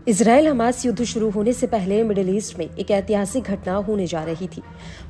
Israel Hamas युद्ध शुरू होने से पहले मिडिल ईस्ट में एक ऐतिहासिक घटना होने जा रही थी।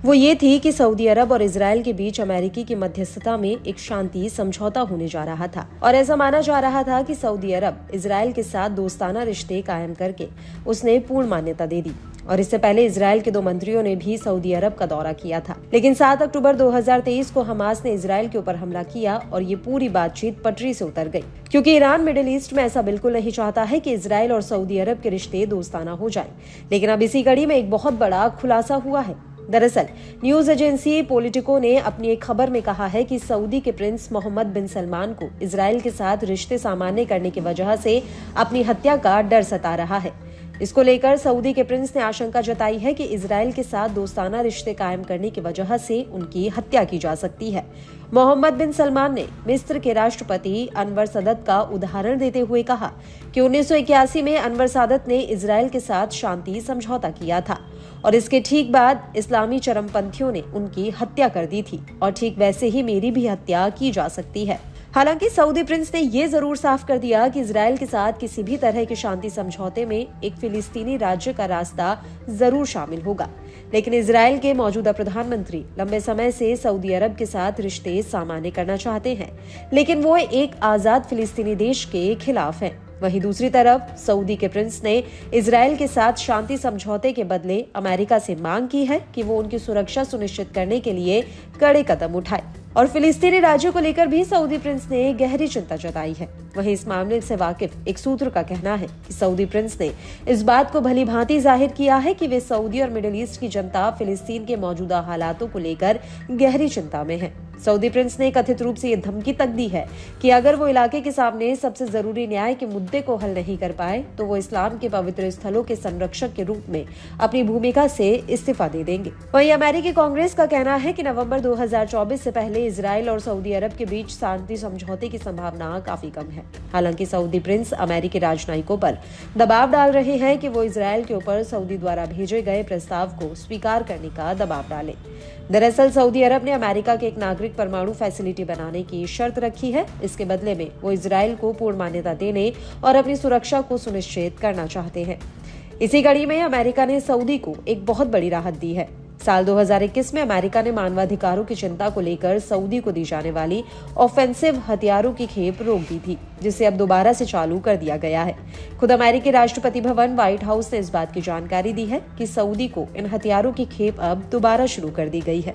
वो ये थी कि सऊदी अरब और इजराइल के बीच अमेरिकी की मध्यस्थता में एक शांति समझौता होने जा रहा था और ऐसा माना जा रहा था कि सऊदी अरब इजराइल के साथ दोस्ताना रिश्ते कायम करके उसने पूर्ण मान्यता दे दी। और इससे पहले इजराइल के 2 मंत्रियों ने भी सऊदी अरब का दौरा किया था, लेकिन 7 अक्टूबर 2023 को हमास ने इजराइल के ऊपर हमला किया और ये पूरी बातचीत पटरी से उतर गई, क्योंकि ईरान मिडिल ईस्ट में ऐसा बिल्कुल नहीं चाहता है कि इजराइल और सऊदी अरब के रिश्ते दोस्ताना हो जाएं। लेकिन अब इसी कड़ी में एक बहुत बड़ा खुलासा हुआ है। दरअसल न्यूज एजेंसी पॉलिटिको ने अपनी एक खबर में कहा है कि सऊदी के प्रिंस मोहम्मद बिन सलमान को इजराइल के साथ रिश्ते सामान्य करने की वजह से अपनी हत्या का डर सता रहा है। इसको लेकर सऊदी के प्रिंस ने आशंका जताई है कि इजराइल के साथ दोस्ताना रिश्ते कायम करने की वजह से उनकी हत्या की जा सकती है। मोहम्मद बिन सलमान ने मिस्र के राष्ट्रपति अनवर सदत का उदाहरण देते हुए कहा कि 1981 में अनवर सादत ने इजराइल के साथ शांति समझौता किया था और इसके ठीक बाद इस्लामी चरमपंथियों ने उनकी हत्या कर दी थी और ठीक वैसे ही मेरी भी हत्या की जा सकती है। हालांकि सऊदी प्रिंस ने ये जरूर साफ कर दिया कि इजराइल के साथ किसी भी तरह के शांति समझौते में एक फिलिस्तीनी राज्य का रास्ता जरूर शामिल होगा, लेकिन इजराइल के मौजूदा प्रधानमंत्री लंबे समय से सऊदी अरब के साथ रिश्ते सामान्य करना चाहते हैं, लेकिन वो एक आजाद फिलिस्तीनी देश के खिलाफ हैं। वहीं दूसरी तरफ सऊदी के प्रिंस ने इजराइल के साथ शांति समझौते के बदले अमेरिका से मांग की है कि वो उनकी सुरक्षा सुनिश्चित करने के लिए कड़े कदम उठाए और फिलिस्तीनी राज्य को लेकर भी सऊदी प्रिंस ने गहरी चिंता जताई है। वहीं इस मामले से वाकिफ एक सूत्र का कहना है कि सऊदी प्रिंस ने इस बात को भली भांति जाहिर किया है कि वे सऊदी और मिडिल ईस्ट की जनता फिलिस्तीन के मौजूदा हालातों को लेकर गहरी चिंता में है। सऊदी प्रिंस ने कथित रूप से ये धमकी तक दी है कि अगर वो इलाके के सामने सबसे जरूरी न्याय के मुद्दे को हल नहीं कर पाए तो वो इस्लाम के पवित्र स्थलों के संरक्षक के रूप में अपनी भूमिका से इस्तीफा दे देंगे। वहीं अमेरिकी कांग्रेस का कहना है कि नवंबर 2024 से पहले इजराइल और सऊदी अरब के बीच शांति समझौते की संभावना काफी कम है। हालांकि सऊदी प्रिंस अमेरिकी राजनयिकों पर दबाव डाल रहे हैं कि वो इजराइल के ऊपर सऊदी द्वारा भेजे गए प्रस्ताव को स्वीकार करने का दबाव डालें। दरअसल सऊदी अरब ने अमेरिका के एक नागरिक परमाणु फैसिलिटी बनाने की शर्त रखी है। इसके बदले में वो इजराइल को पूर्ण मान्यता देने और अपनी सुरक्षा को सुनिश्चित करना चाहते हैं। इसी कड़ी में अमेरिका ने सऊदी को एक बहुत बड़ी राहत दी है। साल 2021 में अमेरिका ने मानवाधिकारों की चिंता को लेकर सऊदी को दी जाने वाली ऑफेंसिव हथियारों की खेप रोक दी थी, जिसे अब दोबारा से चालू कर दिया गया है। खुद अमेरिकी राष्ट्रपति भवन व्हाइट हाउस ने इस बात की जानकारी दी है कि सऊदी को इन हथियारों की खेप अब दोबारा शुरू कर दी गई है।